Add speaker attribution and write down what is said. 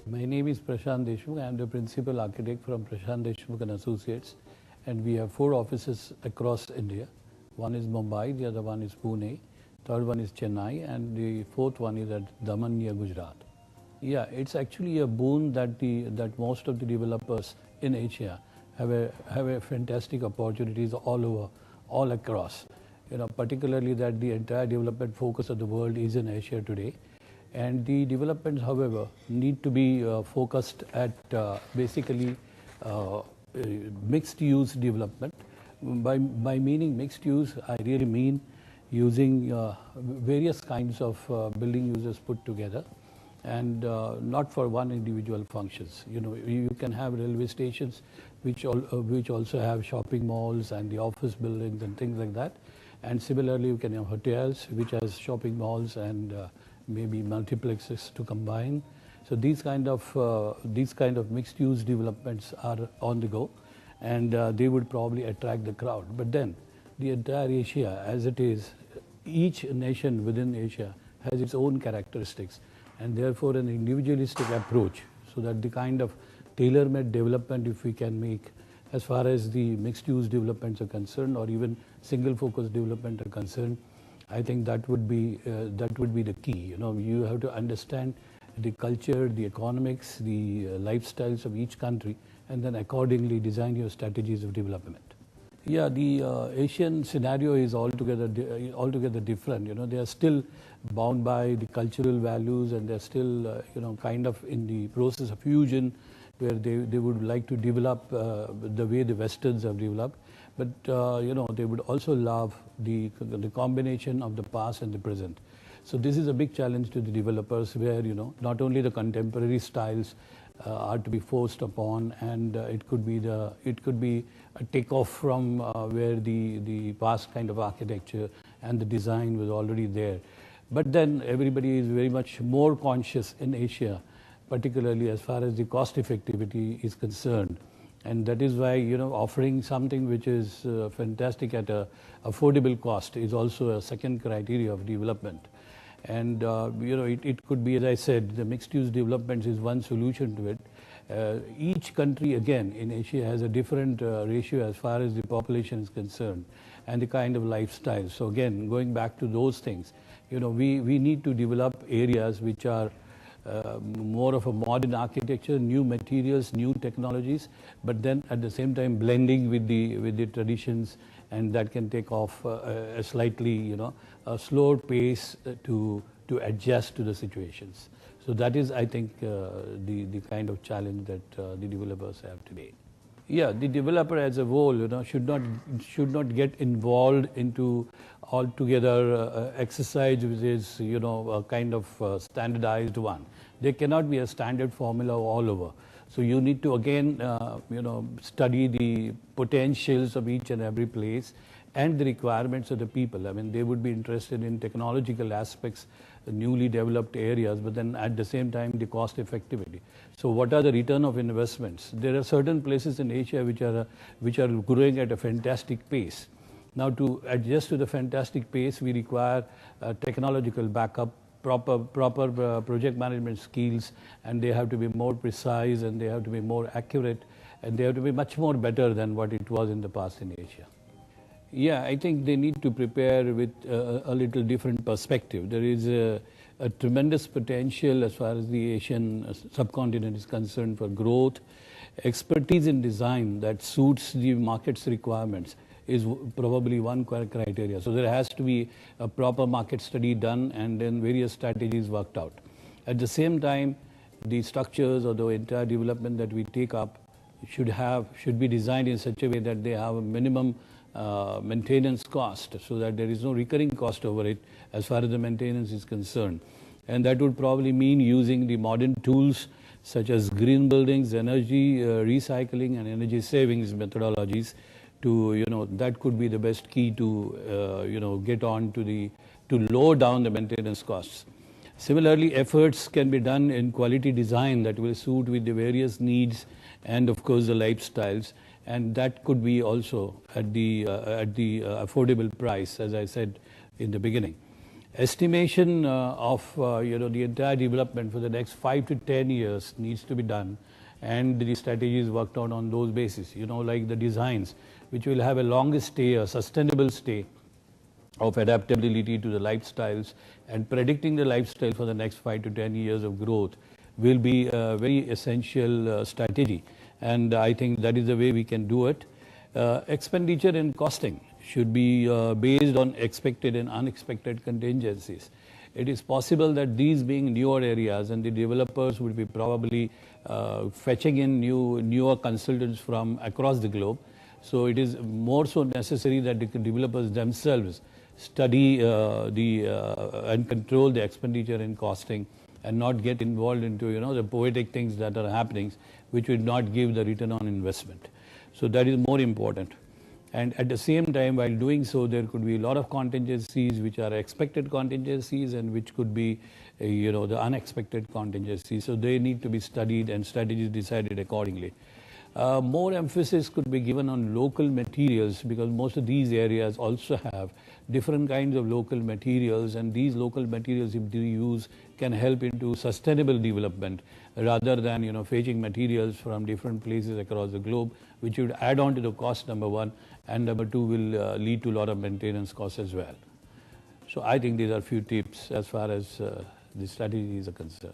Speaker 1: My name is Prashant Deshmukh. I am the principal architect from Prashant Deshmukh and Associates, and we have 4 offices across India. One is Mumbai, the other one is Pune, third one is Chennai, and the fourth one is at Daman near Gujarat. Yeah, it's actually a boon that most of the developers in Asia have a fantastic opportunities all over, all across. Particularly that the entire development focus of the world is in Asia today. And the developments, however, need to be focused at basically mixed use development. By meaning mixed use, I really mean using various kinds of building uses put together, and not for one individual functions. You can have railway stations which also have shopping malls and the office buildings and things like that. And similarly, you can have hotels which has shopping malls and maybe multiplexes to combine. So these kind of mixed-use developments are on the go, and they would probably attract the crowd. But then, the entire Asia, as it is, each nation within Asia has its own characteristics, and therefore an individualistic approach, so that the kind of tailor-made development, if we can make, as far as the mixed-use developments are concerned, or even single-focus development are concerned, I think that would be the key. You have to understand the culture, the economics, the lifestyles of each country, and then accordingly design your strategies of development. Yeah, the Asian scenario is altogether different. They are still bound by the cultural values, and they're still kind of in the process of fusion, where they would like to develop the way the Westerns have developed. But they would also love the combination of the past and the present. So this is a big challenge to the developers, where not only the contemporary styles are to be forced upon, and it could be a takeoff from where the past kind of architecture and the design was already there. But then everybody is very much more conscious in Asia, particularly as far as the cost effectivity is concerned. And that is why offering something which is fantastic at a affordable cost is also a second criteria of development. And it could be, as I said, the mixed-use developments is one solution to it. Each country, again, in Asia has a different ratio as far as the population is concerned, and the kind of lifestyle. So again, going back to those things, we need to develop areas which are more of a modern architecture, new materials, new technologies, but then at the same time blending with the traditions, and that can take off a slightly a slower pace to adjust to the situations. So that is, I think, the kind of challenge that the developers have today. Yeah, the developer as a whole, should not get involved into altogether exercise which is, a kind of standardized one. There cannot be a standard formula all over. So you need to again, study the potentials of each and every place and the requirements of the people. I mean, they would be interested in technological aspects, newly developed areas, but then at the same time, the cost effectivity. So what are the return of investments? There are certain places in Asia which are growing at a fantastic pace. Now, to adjust to the fantastic pace, we require technological backup, proper project management skills, and they have to be more precise, and they have to be more accurate, and they have to be much more better than what it was in the past in Asia. Yeah, I think they need to prepare with a little different perspective. There is a tremendous potential as far as the Asian subcontinent is concerned for growth. Expertise in design that suits the market's requirements is probably one criteria. So there has to be a proper market study done, and then various strategies worked out. At the same time, the structures or the entire development that we take up should be designed in such a way that they have a minimum maintenance cost, so that there is no recurring cost over it as far as the maintenance is concerned. And that would probably mean using the modern tools such as green buildings, energy recycling, and energy savings methodologies to, that could be the best key to, get on to lower down the maintenance costs. Similarly, efforts can be done in quality design that will suit with the various needs and, of course, the lifestyles. And that could be also at the affordable price, as I said in the beginning. Estimation of the entire development for the next 5 to 10 years needs to be done, and the strategies worked on those bases. Like the designs, which will have a longer stay, a sustainable stay of adaptability to the lifestyles, and predicting the lifestyle for the next 5 to 10 years of growth will be a very essential strategy. And I think that is the way we can do it. Expenditure and costing should be based on expected and unexpected contingencies. It is possible that these being newer areas, and the developers would be probably fetching in newer consultants from across the globe. So it is more so necessary that the developers themselves study and control the expenditure and costing, and not get involved into the poetic things that are happening, which would not give the return on investment. So that is more important. And at the same time, while doing so, there could be a lot of contingencies which are expected contingencies, and which could be the unexpected contingencies. So they need to be studied and strategies decided accordingly. More emphasis could be given on local materials, because most of these areas also have different kinds of local materials, and these local materials, if they use, can help into sustainable development, rather than fetching materials from different places across the globe, which would add on to the cost, number one, and number two, will lead to a lot of maintenance costs as well. So I think these are few tips as far as the strategies are concerned.